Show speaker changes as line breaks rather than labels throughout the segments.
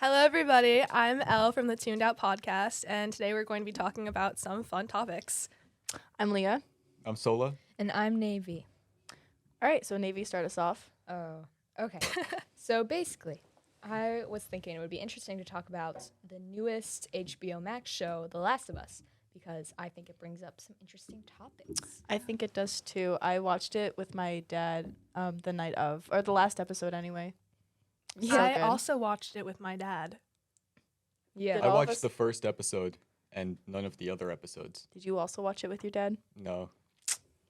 Hello, everybody. I'm Elle from the Tuned Out podcast, and today we're going to be talking about some fun topics.
I'm Leah.
I'm Sola.
And I'm Navy.
All right, so Navy, start us off.
Oh, okay. So basically, I was thinking it would be interesting to talk about the newest HBO Max show, The Last of Us, because I think it brings up some interesting topics.
I think it does too. I watched it with my dad the night of, or the last episode anyway. So
I
good.
also watched it with my dad.
Yeah.
Did
I
all of us-
watched the first episode and none of the other episodes.
Did you also watch it with your dad?
No.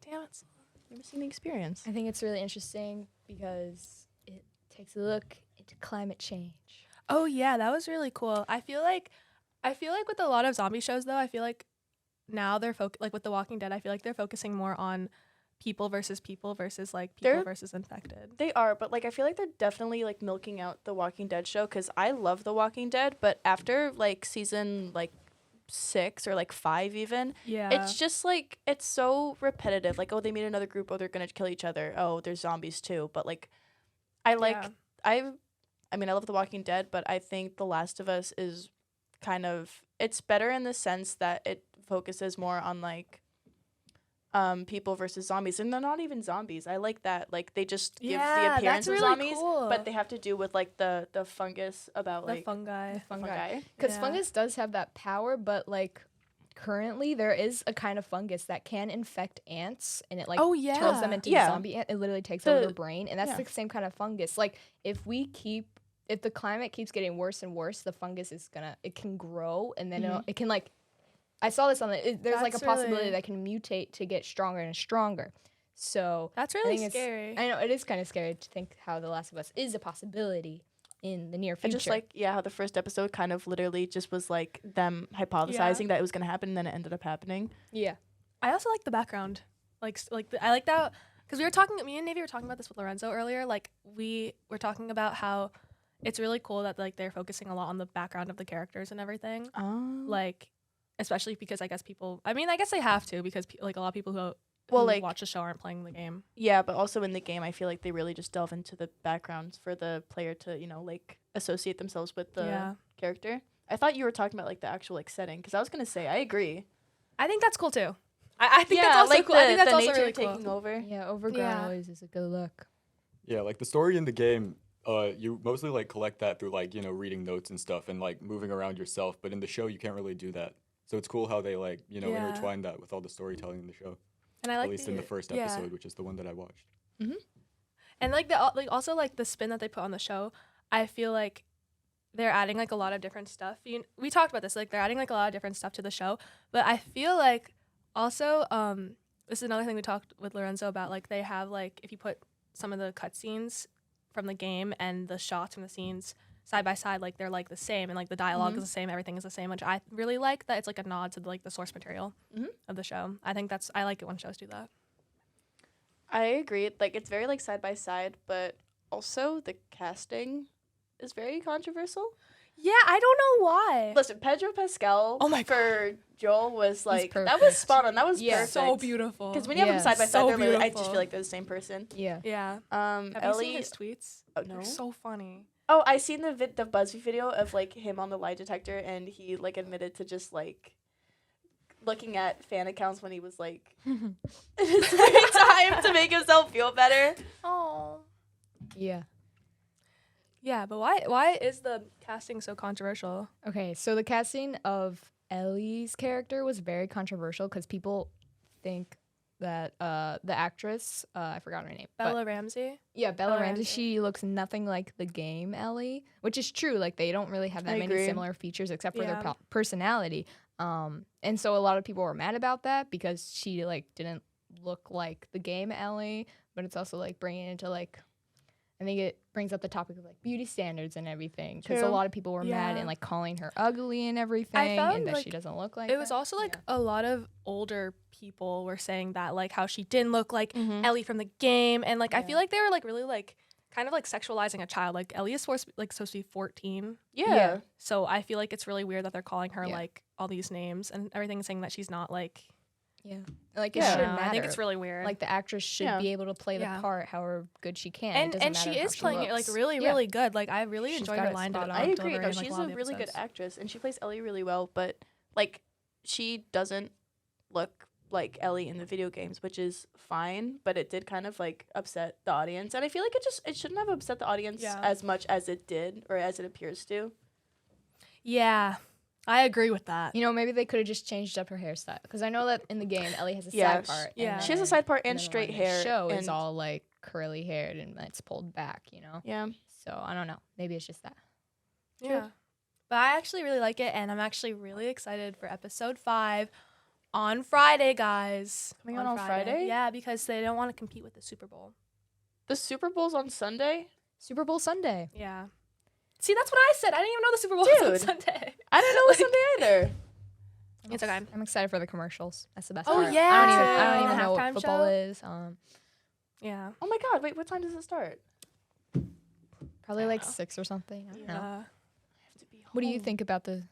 Damn it.
Never seen the experience.
I think it's really interesting because it takes a look into climate change.
Oh, yeah, that was really cool. I feel like with a lot of zombie shows, though, I feel like now they're like with The Walking Dead, I feel like they're focusing more on people versus like people
They're-
versus infected.
They are, but like I feel like they're definitely like milking out the Walking Dead show because I love the Walking Dead, but after like season like 6 or like 5 even,
Yeah.
it's just like it's so repetitive. Like, oh, they meet another group, oh, they're gonna kill each other. Oh, there's zombies too. But like I like
Yeah.
I mean I love The Walking Dead, but I think The Last of Us is kind of it's better in the sense that it focuses more on like people versus zombies, and they're not even zombies. I like that. Like they just give
Yeah,
the
that's
appearance of
really
zombies,
cool.
but they have to do with like the fungus about
The
like
fungi.
fungi.
Because
Yeah.
fungus does have that power, but like currently there is a kind of fungus that can infect ants, and it like
Oh, yeah.
turns them into
Yeah.
zombie ant. It literally takes over
The-
their brain, and that's
yeah.
the same kind of fungus. Like if the climate keeps getting worse and worse, the fungus it can grow, and then it can like. I saw this on there's like a
That's
possibility
really-
that can mutate to get stronger and stronger. So
That's
I
really
think
scary.
I know it is kind of scary to think how The Last of Us is a possibility in the near
I
future.
just like how the first episode kind of literally just was like them hypothesizing that it was gonna happen, and then it ended up happening.
yeah.
I also like the background. I like that because me and Navy were talking about this with Lorenzo earlier. Like we were talking about how it's really cool that like they're focusing a lot on the background of the characters and everything.
Oh.
Like, especially because I guess they have to because like a lot of people who
Well, like-
watch the show aren't playing the game.
Yeah, but also in the game, I feel like they really just delve into the backgrounds for the player to, like associate themselves with the
Yeah.
character. I thought you were talking about like the actual like setting, because I was gonna say I agree.
I think that's cool too. I think that's
yeah,
also
like
cool. I think that's
the
also
nature
really cool.
taking over.
Yeah, overgrown
Yeah.
always is a good look.
Yeah, like the story in the game, you mostly like collect that through like, reading notes and stuff and like moving around yourself. But in the show, you can't really do that. So it's cool how they like,
Yeah.
intertwine that with all the storytelling in the show.
And I like
At least in the first
yeah.
episode, which is the one that I watched.
And like also like the spin that they put on the show, I feel like they're adding like a lot of different stuff. We talked about this, like they're adding like a lot of different stuff to the show, but I feel like also this is another thing we talked with Lorenzo about. Like they have like if you put some of the cutscenes from the game and the shots from the scenes side by side, like they're like the same, and like the dialog is the same, everything is the same, which I really like. That it's like a nod to the source material of the show. I like it when shows do that.
I agree. Like it's very like side by side, but also the casting is very controversial.
Yeah, I don't know why.
Listen, Pedro Pascal
Oh my
for Joel was like that was
perfect.
spot on. That was
Yeah.
perfect.
So beautiful.
Because when you have them
Yeah,
side by
so
side, they're literally, I just
beautiful.
feel like they're the same person.
Yeah.
Yeah. Have you
Ellie.
seen his tweets?
Oh,
They're
no.
so funny.
Oh, I seen the BuzzFeed video of like him on the lie detector, and he like admitted to just like looking at fan accounts when he was like in his spare time to make himself feel better.
Oh.
Yeah.
Yeah, but why is the casting so controversial?
Okay, so the casting of Ellie's character was very controversial because people think that the actress, I forgot her name. but-
Bella Ramsey?
Yeah, Bella
Bella
Ramsey.
Ramsey.
She looks nothing like the game Ellie, which is true. Like they don't really have that
I
many
agree.
similar features except for their
Yeah.
personality. And so a lot of people were mad about that because she like didn't look like the game Ellie. But it's also like bringing it into like, I think it brings up the topic of like beauty standards and everything because a
True.
lot of people were mad
Yeah.
and like calling her ugly and everything,
found,
and that
like,
she doesn't look like.
It was
that.
also like
Yeah.
a lot of older people were saying that, like how she didn't look like
Mhm.
Ellie from the game, and like I
Yeah.
feel like they were like really like kind of like sexualizing a child. Like Ellie is supposed to be 14,
Yeah.
so I feel like it's really weird that they're calling her
Yeah.
like all these names and everything, saying that she's not like
Yeah. Like it
Yeah.
shouldn't
I
matter.
think it's really weird.
like the actress should
Yeah.
be able to play
Yeah.
the part however good she can. It
and
doesn't
she
matter how
is playing it like
looks.
really,
Yeah.
really good. Like I really
She's
enjoyed
got
her
it
line
spot on.
I agree.
delivery
No,
in, like,
she's
lot
a
of the
really good
episodes.
actress, and she plays Ellie really well. But like, she doesn't look like Ellie in the video games, which is fine. But it did kind of like upset the audience, and I feel like it shouldn't have upset the audience
Yeah.
as much as it did, or as it appears to.
Yeah, I agree with that.
You know, maybe they could have just changed up her hairstyle because I know that in the game Ellie has a
Yeah,
side part.
yeah.
and
She has a
then-
side part and
then,
straight
like, the
hair.
show
and
is all like curly haired and it's pulled back. You know,
yeah.
so I don't know. Maybe it's just that.
Yeah. But I actually really like it, and I'm actually really excited for episode 5 on Friday, guys.
Coming out on Friday?
Yeah, because they don't want to compete with the Super Bowl.
The Super Bowl's on Sunday.
Super Bowl Sunday.
Yeah. See, that's what I said. I didn't even know the Super Bowl was on
Dude.
Sunday.
I didn't know it was Sunday either.
It's okay.
I'm excited for the commercials. That's the best
Oh,
part. I don't
yeah.
even know what
Halftime
football
show.
is.
Yeah.
Oh my God! Wait, what time does it start?
Probably
I
like
don't know.
6 or something. I don't know.
Yeah.
I have to be
What do you
home.
think about the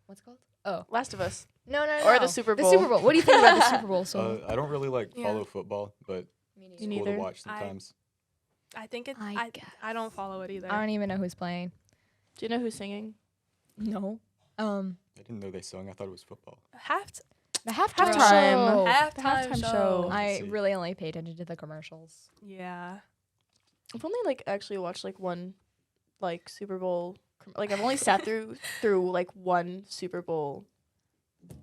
what's it called? Oh,
Last of Us.
no,
Or the Super
The
Bowl.
Super Bowl. What do you think about the Super Bowl? So
I don't really like
Yeah.
follow football, but
me
it's
Me
cool to
neither.
watch sometimes.
I think it's.
I
I don't follow it either.
I don't even know who's playing.
Do you know who's singing?
No.
I didn't know they sung. I thought it was football.
The
Halftime.
show.
Halftime
halftime
show.
show.
I
See.
really only pay attention to the commercials.
Yeah.
I've only like actually watched like one, like Super Bowl. Like I've only sat through like one Super Bowl,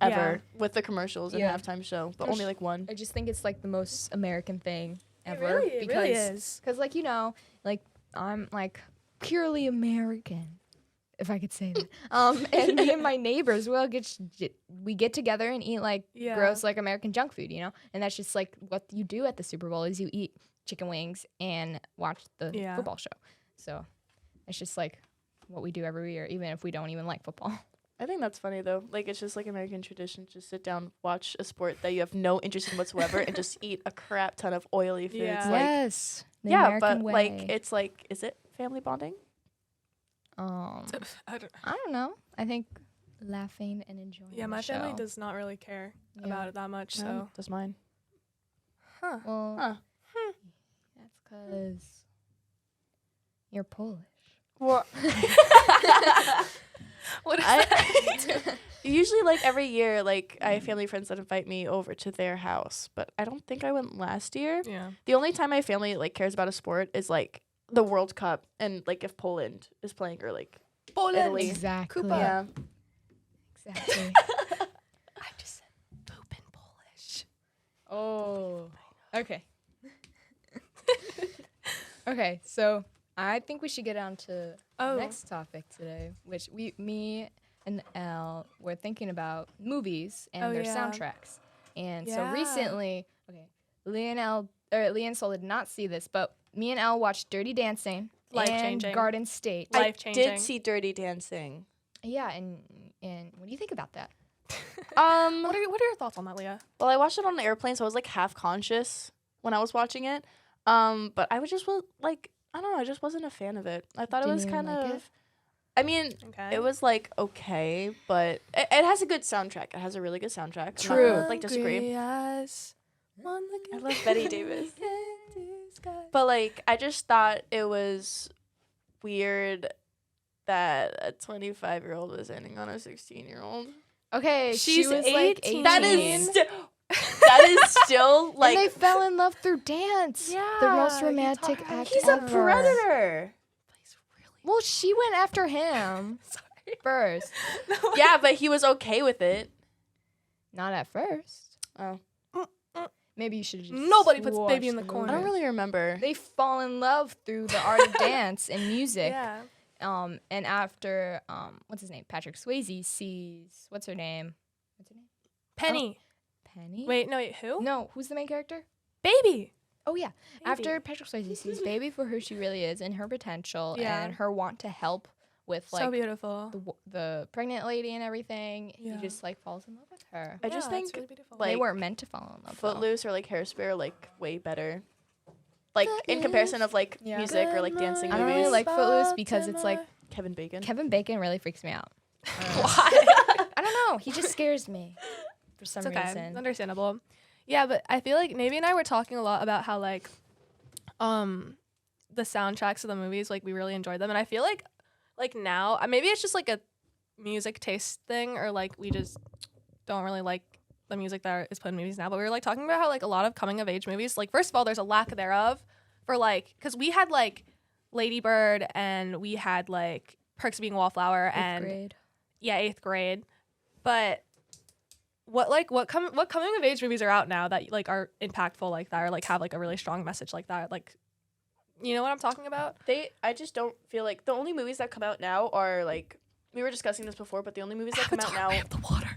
ever with the commercials and
Yeah.
halftime show, but
There's-
only like one.
I just think it's like the most American thing ever.
It really is.
Because, like, you know, like, I'm, like, purely American, if I could say that. And me and my neighbors, we get together and eat, like,
Yeah.
gross, like, American junk food, you know? And that's just, like, what you do at the Super Bowl is you eat chicken wings and watch the
Yeah.
football show. So it's just, like, what we do every year, even if we don't even like football.
I think that's funny though. Like it's just like American tradition. Just sit down, watch a sport that you have no interest in whatsoever, and just eat a crap ton of oily foods.
Yeah.
Like,
Yes. The
yeah,
American
but
way.
like it's like, is it family bonding?
I don't,
I don't know. I think laughing and enjoying
yeah,
the
my family
show.
does not really care
Yeah.
about it that much.
No,
So.
does mine.
Huh.
Well,
Huh.
that's because you're Polish.
Well,
What is
I-
that?
usually like every year, like I have family friends that invite me over to their house, but I don't think I went last year.
Yeah.
The only time my family like cares about a sport is like the World Cup and like if Poland is playing or like
Poland.
Italy.
Exactly.
Kupa.
yeah.
Exactly.
I just said poop in Polish.
Oh. Okay. Okay, so I think we should get on to
Oh.
next topic today, which me and Elle were thinking about movies and
Oh,
their
yeah.
soundtracks. And so
Yeah.
recently, Leah and Soul did not see this, but me and Elle watched Dirty Dancing
Life-changing.
and Garden State.
Life
I
changing.
did see Dirty Dancing.
Yeah, and what do you think about that?
What are your thoughts on that, Leah?
Well, I watched it on the airplane, so I was like half conscious when I was watching it. But I was just like, I don't know, I just wasn't a fan of it. I thought it
Didn't
was
even
kind
like
of.
it?
I mean,
Okay.
it was like okay, but it has a good soundtrack. It has a really good soundtrack. I'm not
True.
gonna, like disagree.
I
love Betty Davis. But like, I just thought it was weird that a 25-year-old was ending on a 16-year-old.
Okay,
She's
she was like
18.
18.
That is still like.
and they fell in love through dance.
Yeah,
the most
you
romantic
talk-
act
He's
ever.
a predator.
Well, she went after him
Sorry.
first.
Yeah, but he was okay with it.
Not at first.
Oh.
Maybe you should just.
Nobody puts baby in
watch
the
I
corner.
don't really remember.
They fall in love through the art of dance and music.
Yeah.
And after what's his name? Patrick Swayze sees what's her name?
Penny.
Penny.
Wait, who?
No, who's the main character?
Baby.
Oh yeah.
Baby.
After Patrick Swayze sees Baby for who she really is and her potential
Yeah.
and her want to help with
So
like
beautiful.
the pregnant lady and everything,
Yeah.
he just like falls in love with her.
I just
Yeah,
think
it's really beautiful.
like,
they weren't meant to fall in love. though.
Footloose or like Hairspray are like way better. Like in comparison of like
Yeah.
music or like dancing
I don't
movies.
really like Footloose because it's like
Kevin Bacon.
Kevin Bacon really freaks me out.
Why?
I don't know. He just scares me. for some
It's okay.
reason.
Understandable. Yeah, but I feel like Navy and I were talking a lot about how like the soundtracks of the movies, like we really enjoyed them. And I feel like now maybe it's just like a music taste thing, or like we just don't really like the music that is put in movies now. But we were like talking about how like a lot of coming of age movies, like first of all, there's a lack thereof for like, because we had like Lady Bird and we had like Perks of Being a Wallflower and
Grade.
yeah, 8th grade. But what coming of age movies are out now that like are impactful like that, or like have like a really strong message like that? Like, you know what I'm talking about?
I just don't feel like the only movies that come out now are like, we were discussing this before, but the only movies that come out now,
Way of the Water.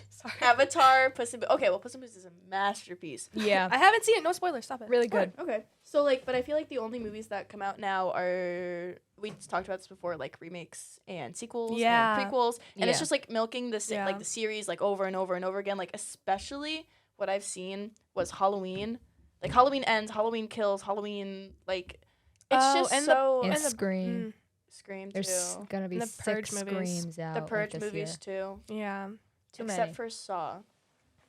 Sorry.
Avatar, Puss in Boots. Okay, well, Puss in Boots is a masterpiece.
Yeah,
I haven't seen it. No spoilers. Stop it.
really good.
Okay. So like, but I feel like the only movies that come out now are, we talked about this before, like remakes and sequels
Yeah.
and prequels, and it's
Yeah.
just like milking the
Yeah.
like the series like over and over and over again. Like especially what I've seen was Halloween, like Halloween Ends, Halloween Kills, Halloween, like it's
Oh,
just
and
so
And
and the-
Scream.
Scream
There's
too,
gonna be
The
6
Purge movies.
Screams out.
the
like,
Purge
this
movies too,
Yeah.
Too
except
many.
for Saw.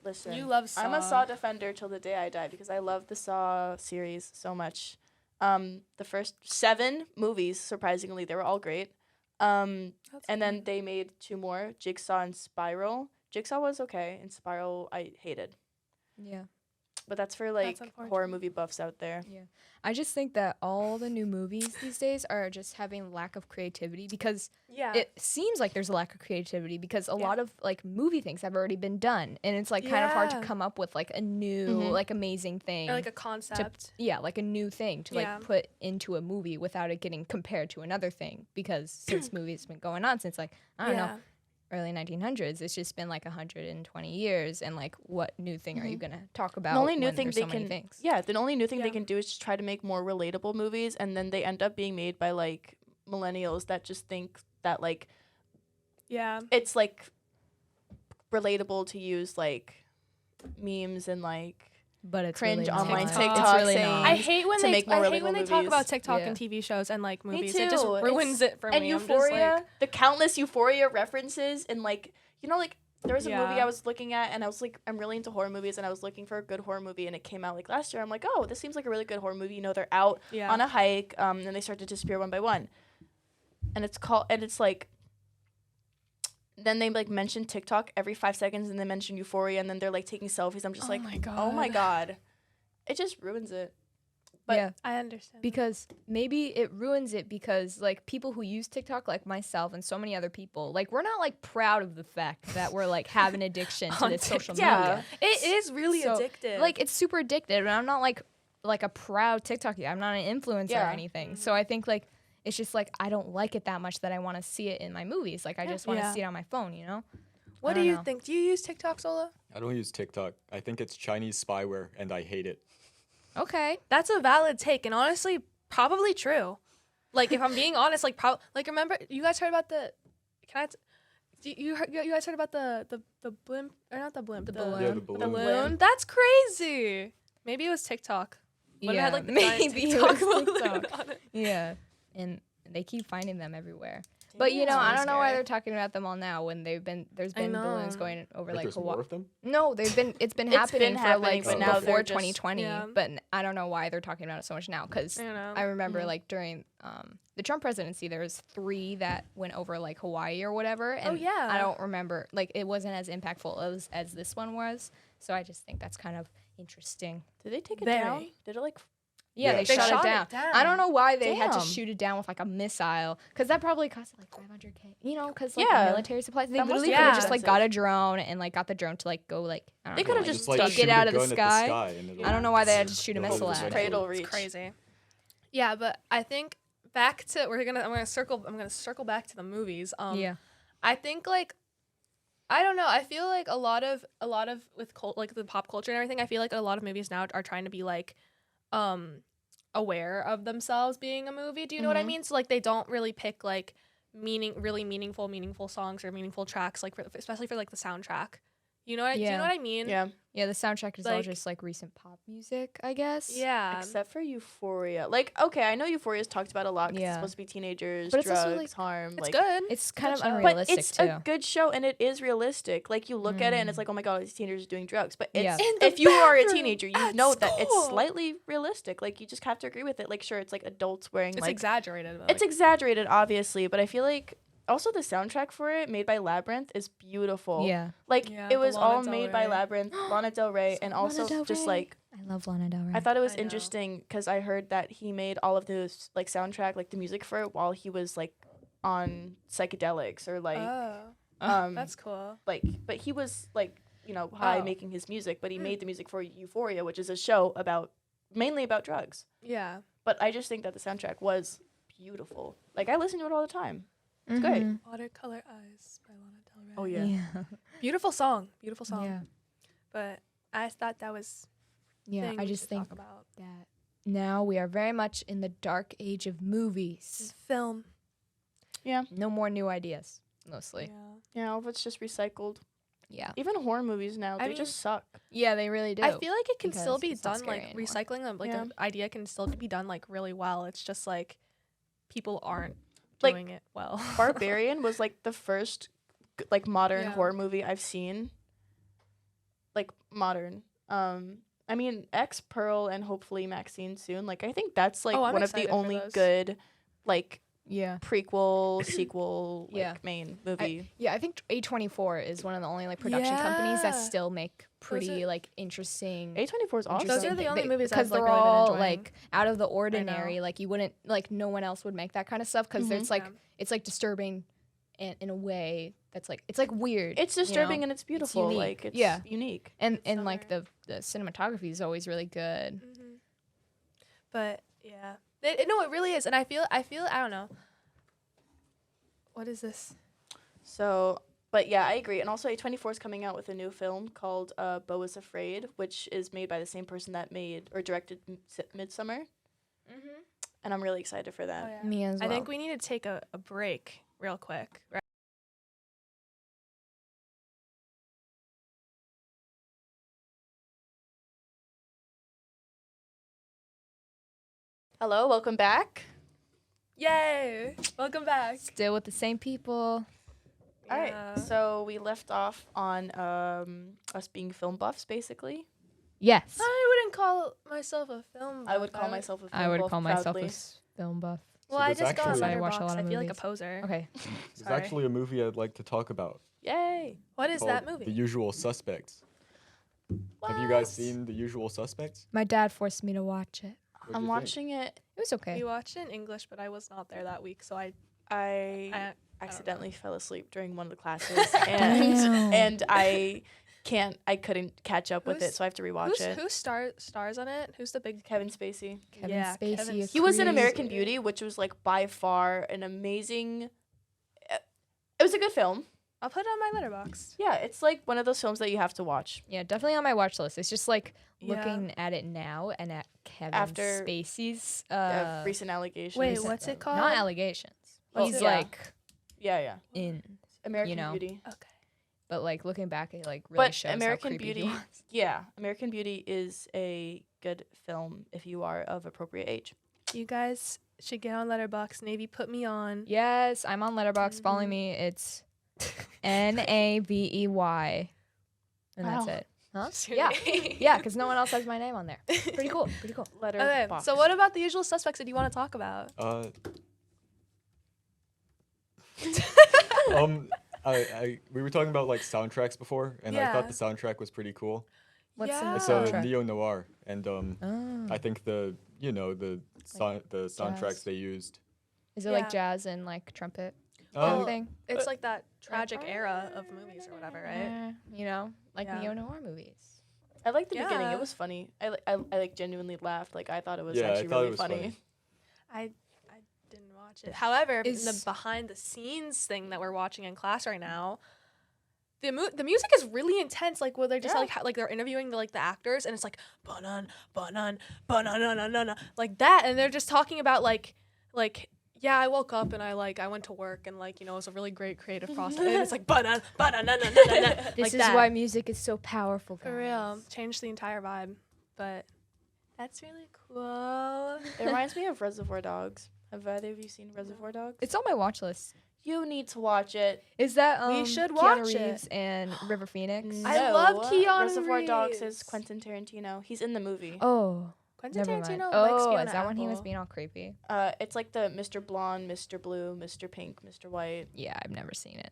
Listen,
You love Saw.
I'm a Saw defender till the day I die because I love the Saw series so much. The first 7 movies, surprisingly, they were all great. And then they made 2 more, Jigsaw and Spiral. Jigsaw was okay, and Spiral I hated.
Yeah.
But that's for like
unfortunate.
horror movie buffs out there.
I just think that all the new movies these days are just having lack of creativity because
yeah.
it seems like there's a lack of creativity because a
Yeah.
lot of like movie things have already been done and it's like kind of hard to
Yeah.
come up with like a new
Mhm.
like amazing thing.
or like a concept.
Yeah, like a new thing to like
Yeah.
put into a movie without it getting compared to another thing because since movies been going on since like I don't know early 1900s, it's just been like 120 years and like what new thing are you gonna talk about?
The only new
when
thing
there's
they
so many
can,
things?
yeah, the only new thing they
Yeah.
can do is just try to make more relatable movies, and then they end up being made by like millennials that just think that like
Yeah.
it's like relatable to use like memes and like
But it's
cringe
really
online
not.
TikTok
It's really
sayings.
not.
I hate when
to
they
make more
I hate when
relatable
they talk about
movies.
TikTok
Yeah.
and TV shows and like
Me
movies. It just
too.
ruins it for
and
me.
Euphoria,
I'm just like,
the countless Euphoria references, and like, you know, like there was a movie
Yeah.
I was looking at, and I was like, I'm really into horror movies, and I was looking for a good horror movie, and it came out like last year. I'm like, oh, this seems like a really good horror movie. You know, they're out
yeah.
on a hike, and they start to disappear one by one, and it's like, then they like mention TikTok every 5 seconds, and they mention Euphoria, and then they're like taking selfies. I'm just like,
my god.
oh my god, it just ruins it. But-
yeah.
I understand.
Because maybe it ruins it because like people who use TikTok like myself and so many other people like we're not like proud of the fact that we're like have an addiction to
On
this social
TikTok.
media.
It is really
So,
addictive.
Like it's super addictive and I'm not like a proud TikTok. I'm not an influencer
Yeah.
or anything. So I think like it's just like I don't like it that much that I want to see it in my movies. Like I just want to
Yeah.
see it on my phone, you know?
what
I
do
don't
you
know.
think? Do you use TikTok, Sola?
I don't use TikTok. I think it's Chinese spyware, and I hate it.
Okay.
That's a valid take, and honestly, probably true. Like, if I'm being honest, like, like, remember, you guys heard about the? Can I? You guys heard about the blimp or not the blimp?
The
Yeah,
balloon.
the
The
balloon.
balloon. That's crazy. Maybe it was TikTok. When it had, like, the giant
maybe it
TikTok
was
balloon
TikTok.
on it.
Yeah. And they keep finding them everywhere. But you know,
That's
I
really
don't know why
scary.
they're talking about them all now when there's been balloons
know.
going over
Like
like
there's more
Hawaii.
of them.
No, it's been
It's
happening
been
for
happening,
like
but now
before
they're just-
2020.
Yeah.
But I don't know why they're talking about it so much now because
I don't know.
I remember
Mhm.
like during the Trump presidency there was 3 that went over like Hawaii or whatever. And
yeah.
I don't remember like it wasn't as impactful as this one was. So I just think that's kind of interesting.
Did they take it
Very.
down? Did it like?
Yeah,
Yeah.
they,
They
shot,
shot
it
it
down.
down.
I don't know why they had to
Damn.
shoot it down with like a missile, because that probably costed like $500K. You know, because like
Yeah.
military supplies. They
That must
literally
have
could
been
have just like got
expensive.
a drone and like got the drone to like go like. I don't
They
know,
could have
like,
just
like
stuck
shoot
it
a
out of the
gun at
sky.
sky and it'll-
I don't know why they had to shoot a
It'll
missile
hit
at
the
it.
eventually.
Cradle reach.
It's crazy. Yeah, but I think back to I'm gonna circle back to the movies.
Yeah.
I think like I don't know. I feel like a lot of with like the pop culture and everything. I feel like a lot of movies now are trying to be like aware of themselves being a movie. Do you know what I
Mhm.
mean? So like they don't really pick like really meaningful songs or meaningful tracks like especially for like the soundtrack. You know what? Do you
Yeah.
know what I mean?
Yeah.
Yeah, the soundtrack is all
Like-
just like recent pop music, I guess.
Yeah.
Except for Euphoria. Like, okay, I know Euphoria is talked about a lot 'cause it's
Yeah.
supposed to be teenagers,
But it's
drugs,
also, like,
harm.
It's
like,
good.
It's kind of
Good show.
unrealistic
But it's
too.
a good show and it is realistic. Like, you look at it and it's like, oh my god, these teenagers are doing drugs. But it's,
Yeah.
In the
if you are a
bathroom
teenager, you
at
know that it's
school.
slightly realistic. Like, you just have to agree with it. Like, sure, it's like adults wearing
It's
like
exaggerated. But
it's exaggerated, obviously, but I feel like also the soundtrack for it, made by Labyrinth, is beautiful.
Yeah.
Like
Yeah,
it
the
was
Lana
all
Del
made by
Rey.
Labyrinth, Lana Del Rey, and
Lana
also
Del
just
Rey.
like
I love Lana Del Rey.
I thought it was
I know.
interesting because I heard that he made all of this like soundtrack, like the music for it, while he was like on psychedelics or like
That's cool.
like, but he was like high
Oh.
making his music, but he
Hmm.
made the music for Euphoria, which is a show about mainly about drugs.
Yeah.
But I just think that the soundtrack was beautiful. Like I listen to it all the time. It's great.
Mhm.
Watercolor Eyes by Lana Del Rey.
Oh, yeah.
Yeah.
Beautiful song. Beautiful song.
Yeah.
But I thought that was
Yeah.
thing
I
we
just
should
think
talk about.
that now we are very much in the dark age of movies.
Film.
No more new ideas, mostly.
Yeah.
Yeah, all of it's just recycled.
Yeah.
Even horror movies now,
I
they just suck.
Yeah, they really do.
I feel like it can still
because
be
it's not
done like
scary anymore.
recycling them. Like
Yeah.
an idea can still be done like really well. It's just like people aren't
Like,
doing it well.
Barbarian was like the first like modern
Yeah.
horror movie I've seen. Like modern. I mean X Pearl and hopefully Maxine soon. Like I think that's like
Oh, I'm
one of the
excited for
only
those.
good like
yeah.
prequel, sequel, like
Yeah.
main movie.
Yeah, I think A24 is one of the only like production companies that
Yeah.
still make pretty
are-
like interesting.
A24 is awesome.
Those are the only movies I've,
because
like,
they're
really been
all
enjoying.
like out of the ordinary. Like you wouldn't like no one else would make that kind of stuff because
Mhm.
it's like
Yeah.
it's like disturbing, and in a way that's like it's like weird.
It's
you know?
disturbing and it's beautiful.
unique.
Like it's
Yeah.
unique.
and like
summer.
the cinematography is always really good.
Mhm. But yeah, no, it really is, and I feel I don't know. What is this?
So, but yeah, I agree. And also, A24 is coming out with a new film called Beau is Afraid, which is made by the same person that made or directed Midsummer.
Mm-hmm.
And I'm really excited for that.
Oh, yeah.
Me as well.
I think we need to take a break real quick. Right?
Hello, welcome back.
Yay! Welcome back.
Still with the same people.
All right.
Yeah.
So we left off on us being film buffs, basically.
Yes,
I wouldn't call myself a film.
I would
buff.
call myself a film
I would
buff
call myself
proudly.
a film buff.
Well,
So
I
there's
just got
actually-
on
I watch a
Letterboxd.
lot
I
of
feel like a
movies.
poser.
Okay.
There's
Sorry.
actually a movie I'd like to talk about.
Yay!
What is
called
that movie?
The Usual Suspects. Have you guys seen The Usual Suspects?
My dad forced me to watch it.
What'd
I'm
you think?
watching it.
It was okay.
We watched it in English, but I was not there that week, so I
I accidentally fell asleep during one of the classes,
Damn.
and I couldn't catch up with it,
Who's-
so I have to rewatch it.
who stars on it? Who's the big?
Kevin Spacey.
Kevin
Yeah,
Spacey.
Kevin
is
He was in
Crazy.
American Beauty, which was like by far an amazing. It was a good film.
I'll put it on my letterbox.
Yeah, it's like one of those films that you have to watch.
Yeah, definitely on my watch list. It's just like
Yeah.
looking at it now and at Kevin
After
Spacey's
Recent allegations.
Wait,
recent-
what's it called?
not allegations.
Oh,
He's
yeah.
like
Yeah.
in,
American
know.
Beauty.
Okay.
but like looking back, it like really
But
shows
American
how creepy
Beauty,
he was.
yeah, American Beauty is a good film if you are of appropriate age.
You guys should get on Letterboxd. Navy put me on.
Yes, I'm on Letterboxd. Follow
Mhm.
me. It's NAVEY, and that's
Wow.
it. Huh?
Just
Yeah,
kidding.
yeah, because no one else has my name on there. Pretty cool. Pretty cool.
Letter
Okay,
box.
so what about The Usual Suspects that you want to talk about?
We were talking about like soundtracks before, and I
Yeah.
thought the soundtrack was pretty cool.
What's
Yeah.
in the
It's
soundtrack?
neo noir, and
Oh.
I think the soundtracks they used.
Is it like
Yeah.
jazz and like trumpet
Uh,
Well,
thing?
It's like that tragic era of movies or whatever, right?
You know, like
Yeah.
neo noir movies.
I liked the beginning.
Yeah.
It was funny. I like genuinely laughed. Like I thought it was
Yeah, I
actually
thought it
really
was
funny.
funny.
I didn't watch it. However, in the
Is-
behind the scenes thing that we're watching in class right now, the music is really intense. Like where they're just
Yeah.
like like they're interviewing the actors, and it's like banan banan banana like that, and they're just talking about like yeah, I woke up and I went to work and like, you know, it was a really great creative process. And it's like banana, banana,
This
like
is
that.
why music is so powerful, guys.
For real, changed the entire vibe. But that's really cool.
It reminds me of Reservoir Dogs. Have either of you seen Reservoir Dogs?
It's on my watch list.
You need to watch it.
Is that
We should
Keanu
watch it.
Reeves and River Phoenix?
I love Keanu
Reservoir Dogs
Reeves.
is Quentin Tarantino. He's in the movie.
Oh,
Quentin
never mind.
Tarantino likes
Oh,
Fiona
is that when he was
Apple.
being all creepy?
It's like the Mr. Blonde, Mr. Blue, Mr. Pink, Mr. White.
Yeah, I've never seen it.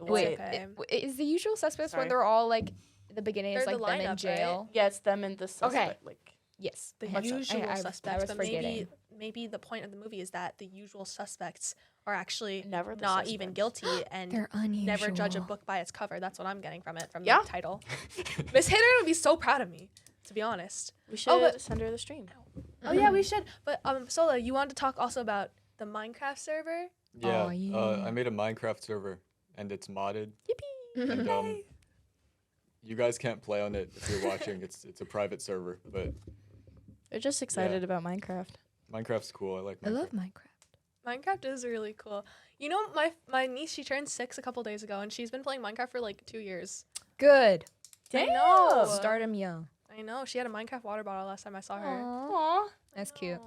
Mr.
Wait,
White.
okay.
Is the Usual Suspects
Sorry.
when they're all like the beginning is
They're
like
the
them in
lineup, right?
jail?
Yeah, it's them and the suspect. Like,
Yes,
The
What's up?
usual
I
suspects,
was
but
forgetting.
maybe the point of the movie is that the usual suspects are actually
never the
not even
suspects.
guilty and
They're unusual.
never judge a book by its cover. That's what I'm getting from it, from
Yeah.
the title. Miss Hater would be so proud of me, to be honest.
We should
but-
send her the stream.
Oh yeah, we should. But Sola, you wanted to talk also about the Minecraft server?
Yeah,
Aw, yeah.
I made a Minecraft server, and it's modded.
Yippee!
And you guys can't play on it if you're watching. It's a private server, but
They're just excited about Minecraft.
Minecraft's cool. I like
I
Minecraft.
love Minecraft.
Minecraft is really cool. You know, my niece, she turned 6 a couple days ago, and she's been playing Minecraft for like 2 years.
Good.
I know.
Start 'em young.
I know. She had a Minecraft water bottle last time I saw her.
Aww.
That's cute.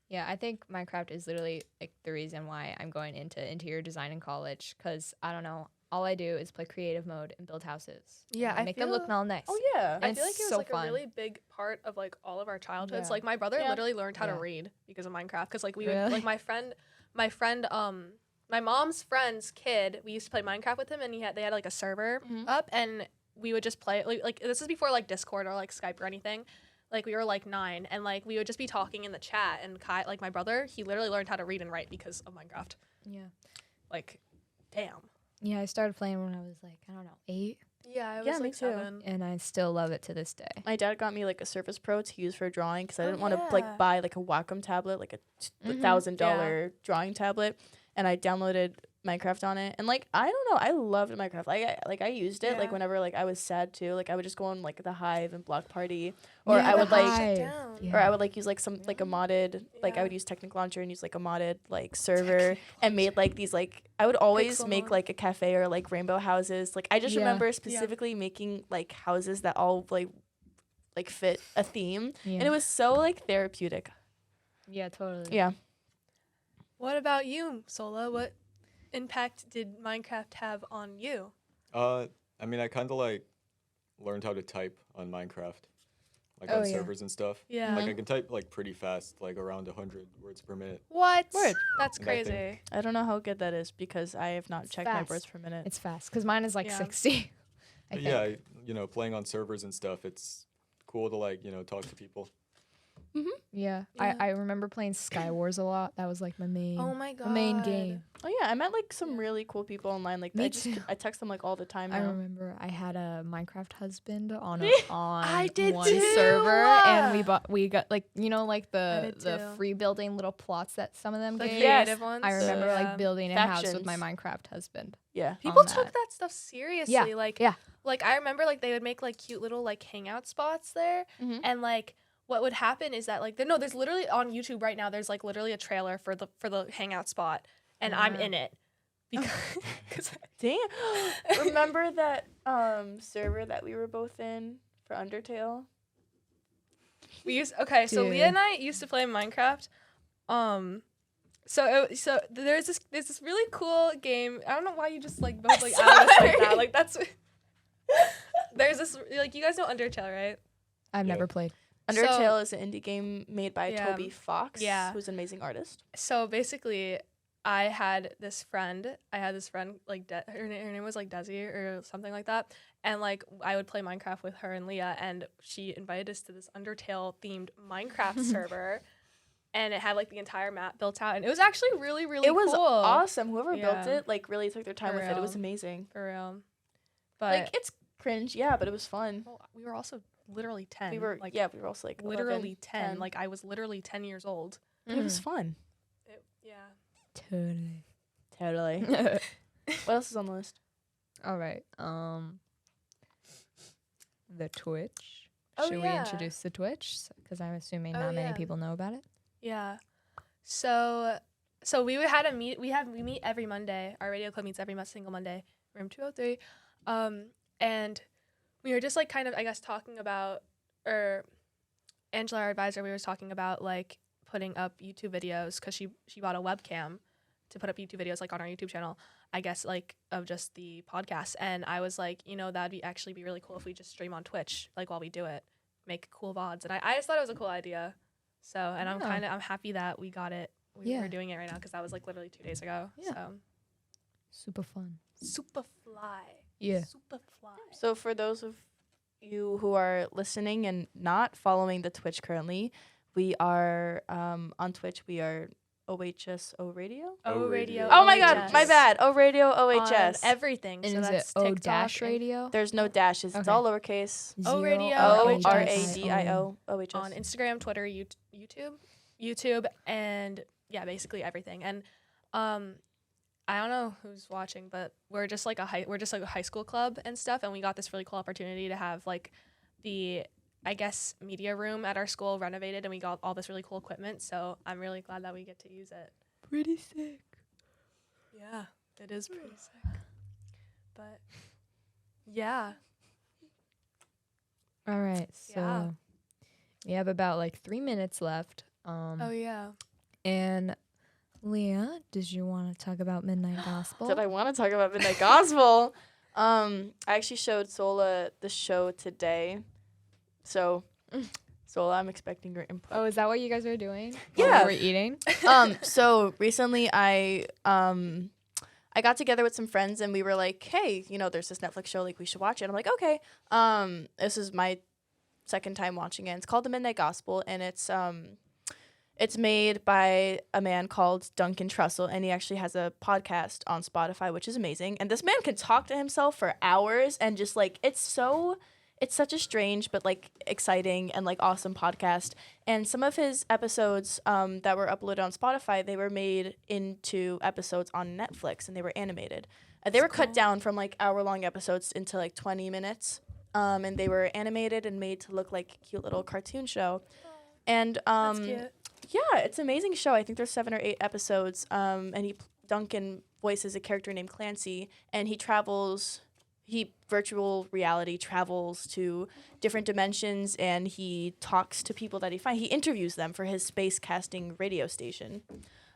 Yeah, I think Minecraft is literally like the reason why I'm going into interior design in college. Cause I don't know, all I do is play creative mode and build houses.
Yeah,
and
I
make them look
feel-
all nice.
Oh yeah.
I
And
feel like
it's
it was
so
like
fun.
a really big part of like all of our childhoods.
Yeah.
Like my brother
Yeah.
literally learned how to
Yeah.
read because of Minecraft. Because like we would
Really?
like my friend my mom's friend's kid. We used to play Minecraft with him, and they had like a server
Mhm.
up, and we would just play like this is before like Discord or like Skype or anything. Like we were like 9, and like we would just be talking in the chat. And Kai, like my brother, he literally learned how to read and write because of Minecraft.
Yeah.
Like, damn.
Yeah, I started playing when I was like, I don't know, 8.
Yeah, I was
Yeah,
like
me too.
7.
And I still love it to this day.
My dad got me like a Surface Pro to use for drawing because I
Oh,
didn't want to
yeah.
like buy like a Wacom tablet, like a
Mhm.
$1,000 drawing tablet, and I downloaded Minecraft on it. And like I don't know, I loved Minecraft. I used it like
Yeah.
whenever like I was sad too. Like I would just go on like the Hive and Block Party, or
Yeah,
I would
the
like.
Hive.
down.
Yeah.
Or I would like use like some like a modded like I
Yeah.
would use Technic Launcher and use like a modded like server and made like these like I would always
Pixel
make
mod.
like a cafe or like rainbow houses. Like I just
Yeah.
remember specifically making like houses that all like fit a theme
Yeah.
and it was so like therapeutic.
Yeah, totally.
Yeah.
What about you, Sola? What impact did Minecraft have on you?
I mean, I kind of like learned how to type on Minecraft, like
Oh,
on
yeah.
servers and stuff.
Yeah.
Like I can type like pretty fast, like around 100 words per minute.
What?
Word.
That's
And I think-
crazy.
I don't know how good that is because I have not
It's
checked my
fast.
words per minute.
It's fast because mine is like
Yeah.
60. I
But
think.
yeah, you know, playing on servers and stuff, it's cool to like, you know, talk to people.
Yeah.
Yeah.
I remember playing Sky Wars a lot. That was like my main,
Oh my god.
my main game.
Oh yeah, I met like some really cool people online. Like
Me too.
I text them like all the time
I
now.
remember I had a Minecraft husband on
I did
one
too.
server, and we got like like
I
the
did too.
free building little plots that some of them
The
gave.
Yes.
creative ones.
I remember
Yeah.
like building a house with my
Factions.
Minecraft husband.
Yeah.
People
on
took
that.
that stuff seriously. Like,
yeah.
like I remember like they would make like cute little like hangout spots there,
Mhm.
and like what would happen is that like there's literally on YouTube right now. There's like literally a trailer for the hangout spot, and I'm
Yeah.
in it because
Damn. Remember that server that we were both in for Undertale?
we used so
Dude.
Leah and I used to play Minecraft. So there's this really cool game. I don't know why you just like both like out us like that. Like that's there's this like you guys know Undertale, right?
I've
Yeah.
neher played.
Undertale is an indie game made by
Yeah.
Toby Fox,
Yeah.
who's an amazing artist.
So basically, I had this friend like her name was like Desi or something like that, and like I would play Minecraft with her and Leah, and she invited us to this Undertale themed Minecraft server, and it had like the entire map built out, and it was actually really really
It was
cool.
awesome. Whoever built
Yeah.
it like really took their time
For
with it. It was
real.
amazing.
For real. But
Like it's cringe, yeah, but it was fun.
well, we were also literally 10.
We were
like
we were also like 11,
literally 10.
10.
Like I was literally 10 years old.
It was fun.
Yeah.
Totally.
Totally. What else is on the list?
All right. The Twitch.
Oh,
Should we
yeah.
introduce the Twitch? Because I'm assuming
Oh,
not many
yeah.
people know about it.
Yeah. So so we had a meet. We meet every Monday. Our radio club meets every single Monday, room 203. And we were just like kind of, I guess, talking about, or Angela, our advisor, we were talking about like putting up YouTube videos because she bought a webcam to put up YouTube videos like on our YouTube channel, I guess, like of just the podcast. And I was like, that'd be actually be really cool if we just stream on Twitch like while we do it, make cool VODs. And I just thought it was a cool idher. So, and
Yeah.
I'm happy that we got it.
Yeah.
We're doing it right now because that was like literally 2 days ago.
Yeah.
So
Super fun.
super fly.
Yeah.
Super fly.
So for those of you who are listening and not following the Twitch currently, we are on Twitch. We are OHSO Radio.
O Radio.
Oh my God,
OHS.
my bad. O Radio
On
OHS.
everything.
And
so
is
that's
it O
TikTok
dash
and
radio?
There's no dashes. It's
Okay.
all lowercase.
O Radio,
O
OHS.
R A D I O OHS.
on Instagram, Twitter, YouTube, and yeah, basically everything. And I don't know who's watching, but we're just like a high school club and stuff, and we got this really cool opportunity to have like the, I guess, media room at our school renovated, and we got all this really cool equipment. So I'm really glad that we get to use it.
Pretty sick.
Yeah, it is pretty sick. But yeah,
All right. So
Yeah.
we have about like 3 minutes left.
oh yeah.
And Leah, did you want to talk about Midnight Gospel?
Did I want to talk about Midnight Gospel? I actually showed Sola the show today. So, Sola, I'm expecting your input.
Oh, is that what you guys were doing?
Yeah.
While we were eating?
So recently I got together with some friends and we were like, hey, there's this Netflix show, like we should watch it. I'm like, okay. This is my second time watching it. It's called The Midnight Gospel, and it's made by a man called Duncan Trussell, and he actually has a podcast on Spotify, which is amazing. And this man can talk to himself for hours, and just like it's such a strange but like exciting and like awesome podcast. And some of his episodes that were uploaded on Spotify, they were made into episodes on Netflix, and they were animated. They were cut down from like hour-long episodes into like 20 minutes, and they were animated and made to look like a cute little cartoon show. And
That's cute.
yeah, it's an amazing show. I think there's 7 or 8 episodes. And Duncan voices a character named Clancy, and he virtual reality travels to different dimensions, and he talks to people that he finds. He interviews them for his space casting radio station.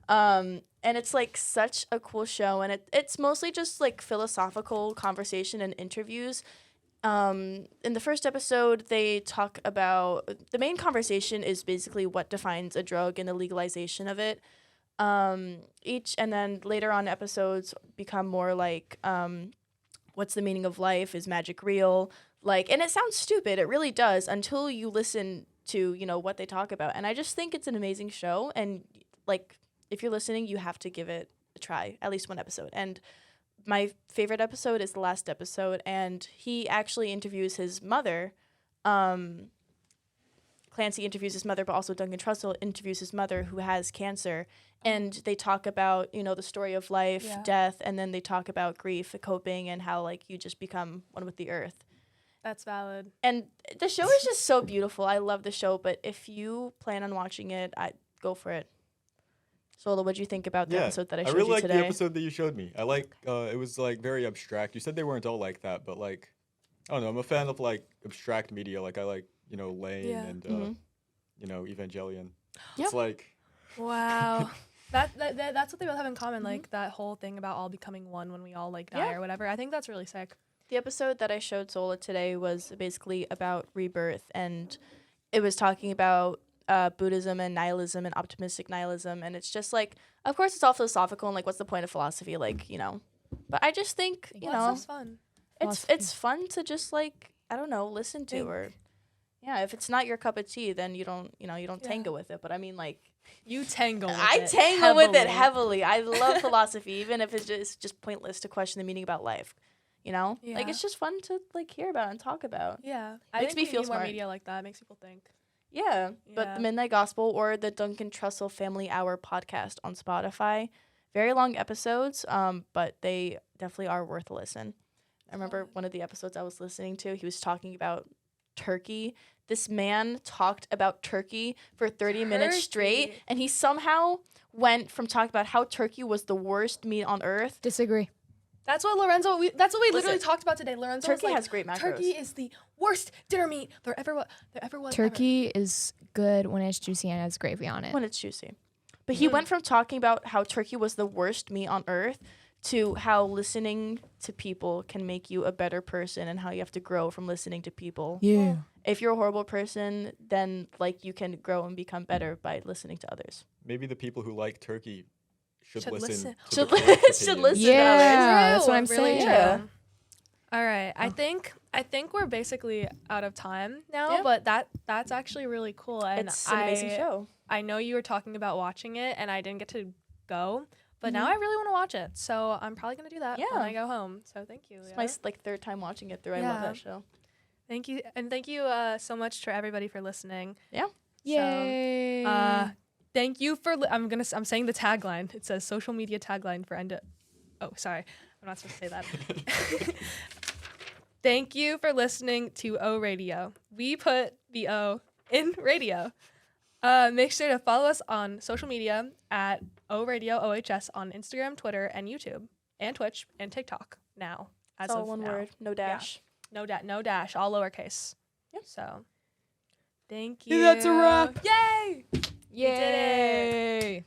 And it's like such a cool show, and it's mostly just like philosophical conversation and interviews. In the first episode, they talk about, the main conversation is basically what defines a drug and the legalization of it. And then later on episodes become more like, what's the meaning of life? Is magic real? Like, and it sounds stupid. It really does until you listen to, what they talk about. And I just think it's an amazing show. And like, if you're listening, you have to give it a try, at least one episode. And my favorite episode is the last episode, and he actually interviews his mother. Clancy interviews his mother, but also Duncan Trussell interviews his mother, who has cancer. And they talk about, the story of life,
Yeah.
death, and then they talk about grief, coping, and how, like, you just become one with the earth.
That's valid.
And the show is just so beautiful. I love the show, but if you plan on watching it, I'd go for it. Sola, what'd you think about the episode that I showed
really
you
like
today?
the episode that you showed me. I like it was like very abstract. You said they weren't all like that, but like I don't know. I'm a fan of like abstract media. Like I like Lane
Yeah.
and
Mhm.
Evangelion.
Yep.
It's like
Wow. That's what they both have in common, like that whole thing about all becoming one when we all like die
Yeah.
or whatever. I think that's really sick.
The episode that I showed Sola today was basically about rebirth, and it was talking about Buddhism and nihilism and optimistic nihilism, and it's just like, of course, it's all philosophical and like, what's the point of philosophy? Like, but I just think
Well, that stuff's fun.
it's fun to just like, I don't know, listen to,
Think.
or yeah, if it's not your cup of tea, then you don't
Yeah.
tango with it. But I mean, like,
You tangle. With
I
it
tangle with it
heavily.
heavily. I love philosophy, even if it's just pointless to question the meaning about life. Like,
Yeah.
it's just fun to like hear about and talk about.
Yeah, I
Makes
think
me
we
feel
need more
smart.
media like that. It makes people think.
Yeah, but
Yeah.
the Midnight Gospel or the Duncan Trussell Family Hour podcast on Spotify, very long episodes, but they definitely are worth a listen. I remember one of the episodes I was listening to, he was talking about Turkey. This man talked about Turkey for 30 minutes straight,
Turkey.
and he somehow went from talking about how Turkey was the worst meat on earth.
Disagree.
That's what Lorenzo. That's what we literally
Listen,
talked about today. Lorenzo was
Turkey
like,
has great macros.
Turkey is the worst dinner meat there ever was.
Turkey is good when it's juicy and has gravy on it.
When it's juicy. But he went from talking about how Turkey was the worst meat on earth to how listening to people can make you a better person and how you have to grow from listening to people.
Yeah.
If you're a horrible person, then like you can grow and become better by listening to others.
Maybe the people who like turkey should
Should
listen.
listen.
To
Should
the
li-
correct
should
opinions.
listen.
Yeah, that's
True,
what I'm
really
saying.
true.
Yeah.
All right, I think we're basically out of time now,
Yeah.
but that's actually really cool. And
It's an amazing show.
I know you were talking about watching it, and I didn't get to go, but now I really want to watch it. So I'm probably gonna do that when
Yeah.
I go home. So thank you.
It's
Leah.
my like third time watching it through. I love
Yeah.
that show.
Thank you, and thank you so much to everybody for listening.
Yay.
Thank you for. I'm saying the tagline. It says social media tagline for end. Oh, sorry, I'm not supposed to say that. Thank you for listening to O Radio. We put the O in radio. Make sure to follow us on social media at O Radio OHS on Instagram, Twitter, and YouTube, and Twitch, and TikTok now. As
It's all
of
one
now.
word, no dash.
No dash, all lowercase.
Yep.
So, thank you.
That's a wrap.
Yay!
Yay.